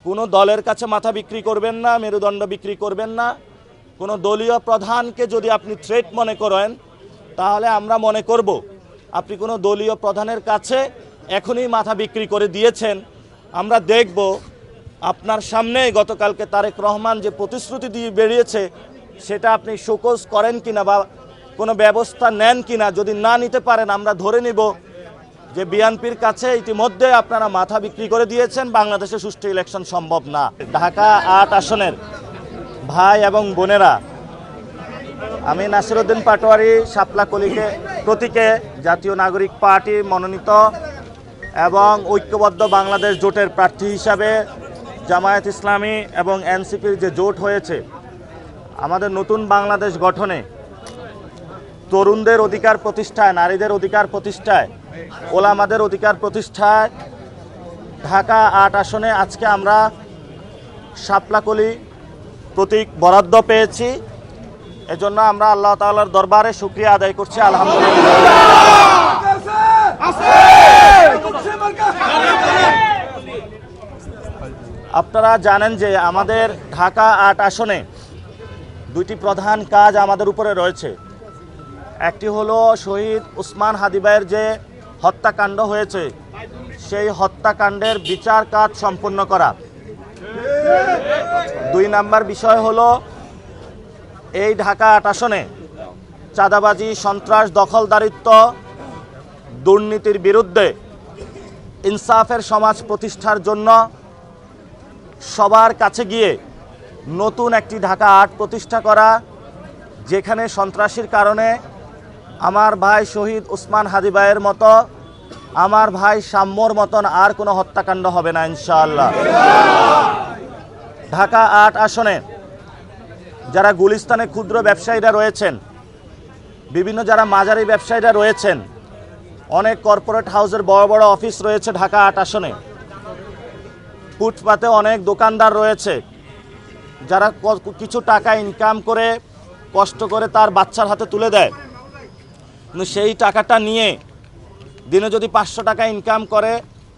কোনো দলের কাছে মাথা বিক্রি করবেন না, মেরুদণ্ড বিক্রি করবেন না। কোনো দলীয় প্রধানকে যদি আপনি থ্রেট মনে করেন, তাহলে আমরা মনে করব আপনি কোনো দলীয় প্রধানের কাছে এখনই মাথা বিক্রি করে দিয়েছেন। আমরা দেখব আপনার সামনে গতকালকে তারেক রহমান যে প্রতিশ্রুতি দিয়ে বেরিয়েছে সেটা আপনি শোকজ করেন কিনা বা কোনো ব্যবস্থা নেন কিনা। যদি না নিতে পারেন, আমরা ধরে নিব যে বিএনপির কাছে ইতিমধ্যে আপনারা মাথা বিক্রি করে দিয়েছেন, বাংলাদেশে সুষ্ঠু ইলেকশন সম্ভব না। ঢাকা ৮ আসনের ভাই এবং বোনেরা, আমি নাসিরউদ্দিন পাটোয়ারি শাপলাকলিকে প্রতীকে জাতীয় নাগরিক পার্টি মনোনীত এবং ঐক্যবদ্ধ বাংলাদেশ জোটের প্রার্থী হিসাবে জামায়াত ইসলামী এবং এনসিপির যে জোট হয়েছে, আমাদের নতুন বাংলাদেশ গঠনে তরুণদের অধিকার প্রতিষ্ঠায়, নারীদের অধিকার প্রতিষ্ঠায়, ওলামাদের অধিকার প্রতিষ্ঠায় ঢাকা ৮ আসনে আজকে আমরা শাপলাকলি প্রতীক বরাদ্দ পেয়েছি। এজন্য আমরা আল্লাহ তাআলার দরবারে শুকরিয়া আদায় করছি, আলহামদুলিল্লাহ। আপনারা জানেন যে আমাদের ঢাকা ৮ আসনে দুইটি প্রধান কাজ আমাদের উপরে রয়েছে। একটি হলো শহীদ ওসমান হাদি ভাইয়ের যে হত্যাকাণ্ড হয়েছে, সেই হত্যাকাণ্ডের বিচার কাজ সম্পন্ন করা। ২ নাম্বার বিষয় হলো এই ঢাকা ৮ আসনে চাঁদাবাজি, সন্ত্রাস, দখলদারিত্ব, দুর্নীতির বিরুদ্ধে ইনসাফের সমাজ প্রতিষ্ঠার জন্য সবার কাছে গিয়ে নতুন একটি ঢাকা ৮ প্রতিষ্ঠা করা, যেখানে সন্ত্রাসীর কারণে আমার ভাই শহীদ ওসমান হাদি ভাইয়ের মতো, আমার ভাই সাম্যর মতন আর কোনো হত্যাকাণ্ড হবে না ইনশাআল্লাহ। ঢাকা ৮ আসনে যারা গুলিস্তানে ক্ষুদ্র ব্যবসায়ীরা রয়েছেন, বিভিন্ন যারা মাঝারি ব্যবসায়ীরা রয়েছেন, অনেক কর্পোরেট হাউসের বড় বড় অফিস রয়েছে ঢাকা ৮ আসনে, ফুটপাতে অনেক দোকানদার রয়েছে, যারা কিছু টাকা ইনকাম করে কষ্ট করে তার বাচ্চার হাতে তুলে দেয়, কিন্তু সেই টাকাটা নিয়ে দিনে যদি ৫০০ টাকা ইনকাম করে,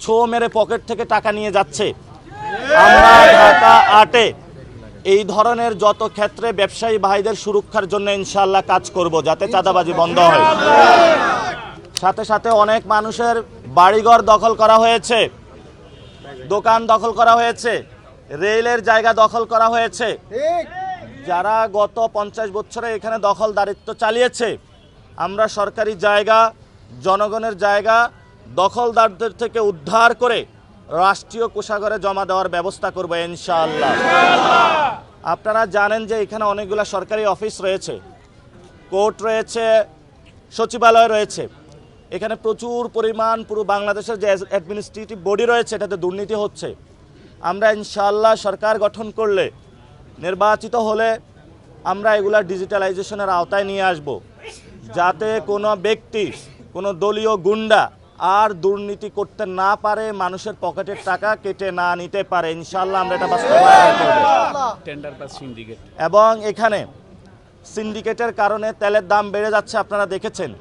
ছো মেরে পকেট থেকে টাকা নিয়ে যাচ্ছে। আমরা ঢাকা ৮-এ এই ধরনের যত ক্ষেত্রে ব্যবসায়ী ভাইদের সুরক্ষার জন্য ইনশাআল্লাহ কাজ করব, যাতে চাঁদাবাজি বন্ধ হয়। সাথে সাথে অনেক মানুষের বাড়িঘর দখল করা হয়েছে, দোকান দখল করা হয়েছে, রেলের জায়গা দখল করা হয়েছে। যারা গত ৫০ বছরে এখানে দখলদারিত্ব চালিয়েছে, আমরা সরকারি জায়গা, জনগণের জায়গা দখলদারদের থেকে উদ্ধার করে রাষ্ট্রীয় কোষাগারে জমা দেওয়ার ব্যবস্থা করব ইনশাআল্লাহ। আপনারা জানেন যে এখানে অনেকগুলো সরকারি অফিস রয়েছে, কোর্ট রয়েছে, সচিবালয় রয়েছে। এখানে প্রচুর পরিমাণ পুরো বাংলাদেশের যে অ্যাডমিনিস্ট্রেটিভ বডি রয়েছে, এটাতে দুর্নীতি হচ্ছে। আমরা ইনশাআল্লাহ সরকার গঠন করলে, নির্বাচিত হলে আমরা এগুলা ডিজিটালাইজেশনের আওতায় নিয়ে আসব, যাতে কোনো ব্যক্তি, কোনো দলীয় গুন্ডা আর দুর্নীতি করতে না পারে, মানুষের পকেটের টাকা কেটে না নিতে পারে। ইনশাআল্লাহ আমরা এটা বাস্তবায়ন করব। টেন্ডার বা সিন্ডিকেট, এবং এখানে সিন্ডিকেটের কারণে তেলের দাম বেড়ে যাচ্ছে, আপনারা দেখেছেন।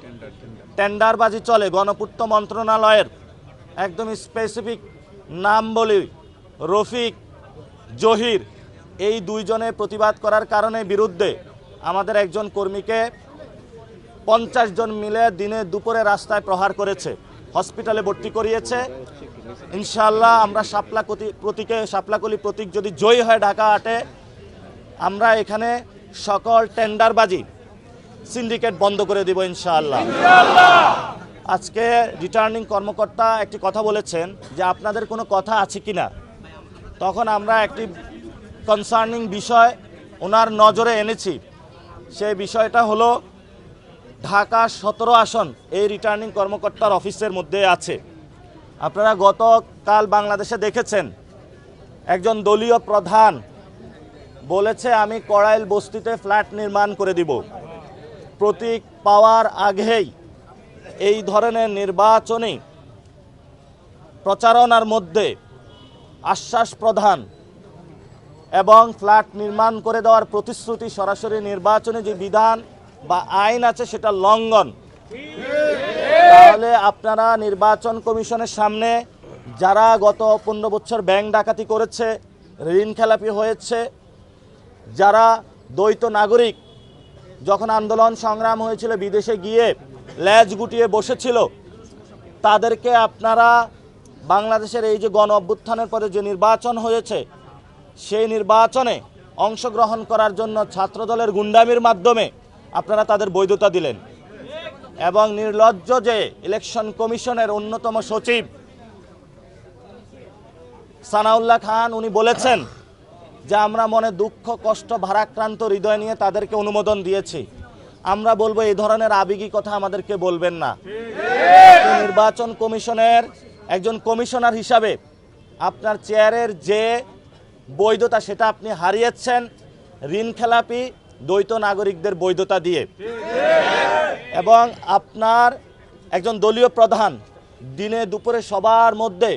টেন্ডারবাজি চলে। গণপূর্ত মন্ত্রণালয়ের একদম স্পেসিফিক নাম বলি, রফিক, জহির, এই দুইজনে প্রতিবাদ করার কারণে বিরুদ্ধে আমাদের একজন কর্মীকে ৫০ জন মিলে দিনে দুপুরে রাস্তায় প্রহার করেছে, হসপিটালে ভর্তি করিয়েছে। ইনশাআল্লাহ আমরা শাপলাকলি প্রতীক যদি জয়ী হয় ঢাকা ৮-এ, আমরা এখানে সকল টেন্ডারবাজি, সিন্ডিকেট বন্ধ করে দিব ইনশাআল্লাহ। আজকে রিটার্নিং কর্মকর্তা একটি কথা বলেছেন যে আপনাদের কোনো কথা আছে কিনা। তখন আমরা একটি কনসার্নিং বিষয় ওনার নজরে এনেছি। সেই বিষয়টা হলো ঢাকা ১৭ আসন এই রিটার্নিং কর্মকর্তার অফিসের মধ্যে আছে। আপনারা গতকাল বাংলাদেশে দেখেছেন, একজন দলীয় প্রধান বলেছে আমি কড়াইল বস্তিতে ফ্ল্যাট নির্মাণ করে দিব। প্রতীক পাওয়ার আগেই এই ধরনের নির্বাচনী প্রচারণার মধ্যে আশ্বাস প্রদান এবং ফ্ল্যাট নির্মাণ করে দেওয়ার প্রতিশ্রুতি সরাসরি নির্বাচনী যে বিধান বা আইন আছে সেটা লঙ্ঘন। তাহলে আপনারা নির্বাচন কমিশনের সামনে যারা গত ১৫ বছর ব্যাংক ডাকাতি করেছে, ঋণ খেলাপি হয়েছে, যারা দ্বৈত নাগরিক যখন আন্দোলন সংগ্রাম হয়েছিল বিদেশে গিয়ে ল্যাজ গুটিয়ে বসেছিল, তাদেরকে আপনারা বাংলাদেশের এই যে গণ অভ্যুত্থানের পরে যে নির্বাচন হয়েছে সেই নির্বাচনে অংশগ্রহণ করার জন্য ছাত্রদলের গুন্ডামির মাধ্যমে আপনারা তাদের বৈধতা দিলেন। এবং নির্লজ্জ যে ইলেকশন কমিশনের অন্যতম সচিব সানাউল্লাহ খান, উনি বলেছেন যে আমরা মনে দুঃখ কষ্ট ভারাক্রান্ত হৃদয় নিয়ে তাদেরকে অনুমোদন দিয়েছি। আমরা বলবো এই ধরনের আবেগী কথা আমাদেরকে বলবেন না। নির্বাচন কমিশনের একজন কমিশনার হিসাবে আপনার চেয়ারের যে বৈধতা সেটা আপনি হারিয়েছেন ঋণ খেলাপি দ্বৈত নাগরিকদের বৈধতা দিয়ে। এবং আপনার একজন দলীয় প্রধান দিনে দুপুরে সবার মধ্যে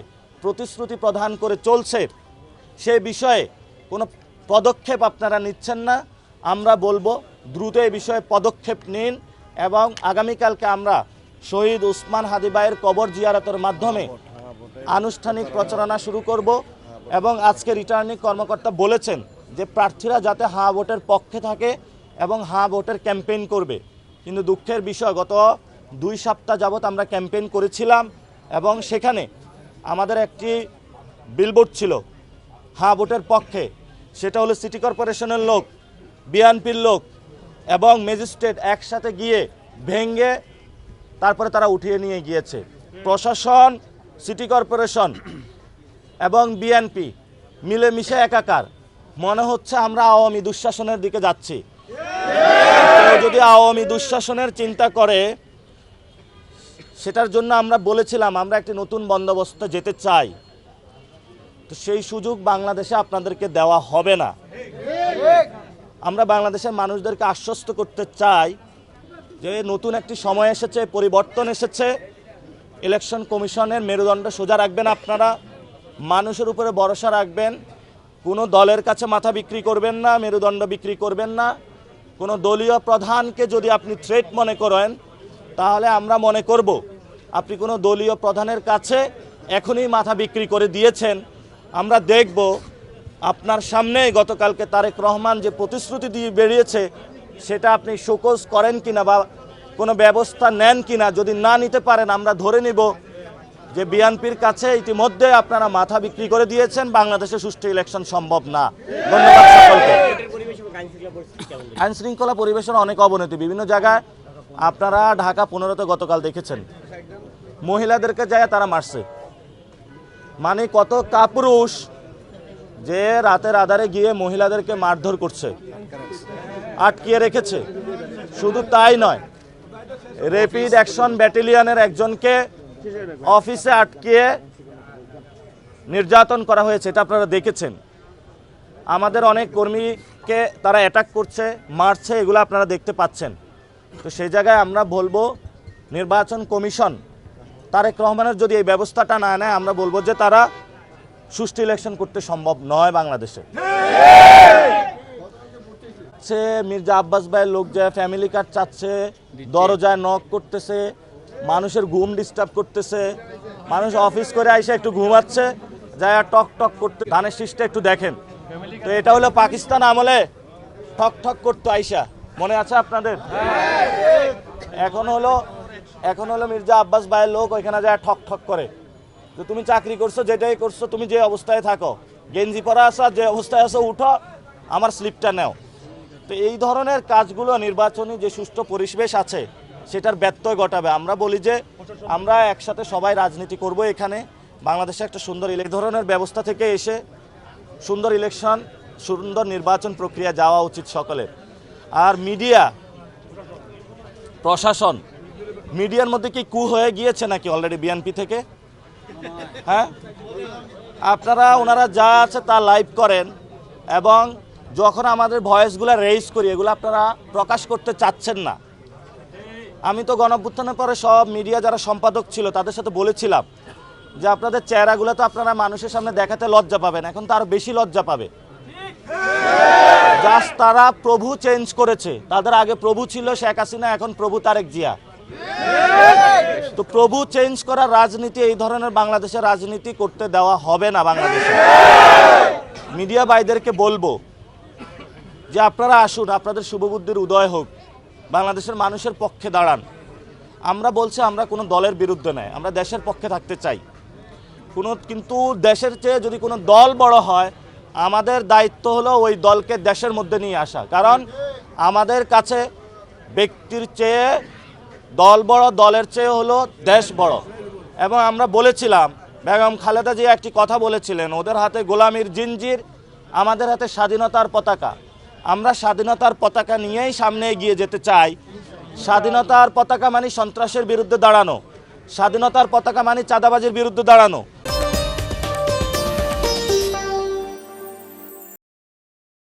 প্রতিশ্রুতি প্রদান করে চলছে, সে বিষয়ে কোনো পদক্ষেপ আপনারা নিচ্ছেন না। আমরা বলবো দ্রুত এই বিষয়ে পদক্ষেপ নিন এবং আগামীকালকে আমরা শহীদ উসমান হাদি ভাইয়ের কবর জিয়ারতের মাধ্যমে আনুষ্ঠানিক প্রচারণা শুরু করব। এবং আজকে রিটার্নিং কর্মকর্তা বলেছেন যে প্রার্থীরা যাতে হ্যাঁ ভোটের পক্ষে থাকে এবং হ্যাঁ ভোটের ক্যাম্পেইন করবে। কিন্তু দুঃখের বিষয়, গত 2 সপ্তাহ যাবৎ আমরা ক্যাম্পেইন করেছিলাম এবং সেখানে আমাদের একটি বিলবোর্ড ছিল হ্যাঁ ভোটের পক্ষে, সেটা হলো সিটি কর্পোরেশনের লোক, বিএনপির লোক এবং ম্যাজিস্ট্রেট একসাথে গিয়ে ভেঙে তারপরে তারা উঠিয়ে নিয়ে গিয়েছে। প্রশাসন, সিটি কর্পোরেশন এবং বিএনপি মিলেমিশে একাকার। মনে হচ্ছে আমরা আওয়ামী দুঃশাসনের দিকে যাচ্ছি। কেউ যদি আওয়ামী দুঃশাসনের চিন্তা করে, সেটার জন্য আমরা বলেছিলাম আমরা একটি নতুন বন্দোবস্তে যেতে চাই, তো সেই সুযোগ বাংলাদেশে আপনাদেরকে দেওয়া হবে না। আমরা বাংলাদেশের মানুষদেরকে আশ্বস্ত করতে চাই যে নতুন একটি সময় এসেছে, পরিবর্তন এসেছে। ইলেকশন কমিশনের মেরুদণ্ড সোজা রাখবেন আপনারা, মানুষের উপরে ভরসা রাখবেন, কোনো দলের কাছে মাথা বিক্রি করবেন না, মেরুদণ্ড বিক্রি করবেন না। কোনো দলীয় প্রধানকে যদি আপনি থ্রেট মনে করেন, তাহলে আমরা মনে করব আপনি কোনো দলীয় প্রধানের কাছে এখনই মাথা বিক্রি করে দিয়েছেন। আমরা দেখব আপনার সামনে গতকালকে তারেক রহমান যে প্রতিশ্রুতি দিয়ে বেরিয়েছে সেটা আপনি শোকজ করেন কিনা বা কোনো ব্যবস্থা নেন কিনা। যদি না নিতে পারেন, আমরা ধরে নিব যে বিএনপির কাছে ইতিমধ্যে আপনারা মাথা বিক্রি করে দিয়েছেন, বাংলাদেশে সুষ্ঠু ইলেকশন সম্ভব না। ধন্যবাদ সকলকে। আইন শৃঙ্খলা পরিবেশের অনেক অবনতি বিভিন্ন জায়গায়, আপনারা ঢাকা 15-তে গতকাল দেখেছেন মহিলাদেরকে যায় তারা মারছে। মানে কত কাপুরুষ যে রাতের আধারে গিয়ে মহিলাদেরকে মারধর করছে, আটকিয়ে রেখেছে। শুধু তাই নয়, র্যাপিড অ্যাকশন ব্যাটালিয়নের একজনকে অফিসে আটকিয়ে নির্যাতন করা হয়েছে, এটা আপনারা দেখেছেন। আমাদের অনেক কর্মীকে তারা অ্যাটাক করছে, মারছে, এগুলো আপনারা দেখতে পাচ্ছেন। তো সেই জায়গায় আমরা বলবো নির্বাচন কমিশন তারেক রহমানের যদি এই ব্যবস্থাটা না নেয়, আমরা বলবো যে তারা সুষ্ঠু ইলেকশন করতে সম্ভব নয় বাংলাদেশে। সে মির্জা আব্বাস ভাইয়ের লোক যায় ফ্যামিলি কার্ড চাচ্ছে, দরজায় নক করতেছে, মানুষের ঘুম ডিস্টার্ব করতেছে, মানুষ অফিস করে আইসা একটু ঘুমাচ্ছে, যায় টক টক করতে, ধানের শীষটা একটু দেখেন। তো এটা হলো পাকিস্তান আমলে ঠক ঠক করতো আইসা, মনে আছে আপনাদের? এখন হলো মির্জা আব্বাস ভাইয়ের লোক ওইখানে যায় ঠক ঠক করে। তো তুমি চাকরি করছো, যেটাই করছো, তুমি যে অবস্থায় থাকো, গেঞ্জি পরা আসো, যে অবস্থায় আসো উঠো, আমার স্লিপটা নেও। তো এই ধরনের কাজগুলো নির্বাচনী যে সুষ্ঠু পরিবেশ আছে সেটার ব্যত্যয় ঘটাবে। আমরা বলি যে আমরা একসাথে সবাই রাজনীতি করব, এখানে বাংলাদেশে একটা সুন্দর এই ধরনের ব্যবস্থা থেকে এসে সুন্দর ইলেকশন, সুন্দর নির্বাচন প্রক্রিয়া যাওয়া উচিত সকলের। আর মিডিয়া, প্রশাসন, মিডিয়ার মধ্যে কি কু হয়ে গিয়েছে নাকি অলরেডি বিএনপি থেকে? হ্যাঁ, আপনারা ওনারা যা আছে তা লাইভ করেন এবং যখন আমাদের ভয়েসগুলো রেইজ করি এগুলো আপনারা প্রকাশ করতে চাচ্ছেন না। আমি তো গণঅভ্যুত্থানের পরে সব মিডিয়া যারা সম্পাদক ছিল তাদের সাথে বলেছিলাম যে আপনাদের চেহারাগুলো তো আপনারা মানুষের সামনে দেখাতে লজ্জা পাবেন, এখন তো আরো বেশি লজ্জা পাবে। জাস্ট তারা প্রভু চেঞ্জ করেছে, তাদের আগে প্রভু ছিল শেখ হাসিনা, এখন প্রভু তারেক জিয়া। তো প্রভু চেঞ্জ করার রাজনীতি, এই ধরনের বাংলাদেশের রাজনীতি করতে দেওয়া হবে না বাংলাদেশে। মিডিয়া ভাইদেরকে বলবো যে আপনারা আসুন, আপনাদের শুভবুদ্ধির উদয় হোক, বাংলাদেশের মানুষের পক্ষে দাঁড়ান। আমরা বলছি আমরা কোনো দলের বিরুদ্ধে নয়, আমরা দেশের পক্ষে থাকতে চাই। কিন্তু দেশের চেয়ে যদি কোনো দল বড় হয়, আমাদের দায়িত্ব হলো ওই দলকে দেশের মধ্যে নিয়ে আসা। কারণ আমাদের কাছে ব্যক্তির চেয়ে দল বড়, দলের চেয়ে হলো দেশ বড়। এবং আমরা বলেছিলাম, বেগম খালেদা জিয়া একটি কথা বলেছিলেন, ওদের হাতে গোলামির জিঞ্জির, আমাদের হাতে স্বাধীনতার পতাকা। আমরা স্বাধীনতার পতাকা নিয়েই সামনে এগিয়ে যেতে চাই। স্বাধীনতার পতাকা মানে সন্ত্রাসের বিরুদ্ধে দাঁড়ানো, স্বাধীনতার পতাকা মানে চাঁদাবাজির বিরুদ্ধে দাঁড়ানো।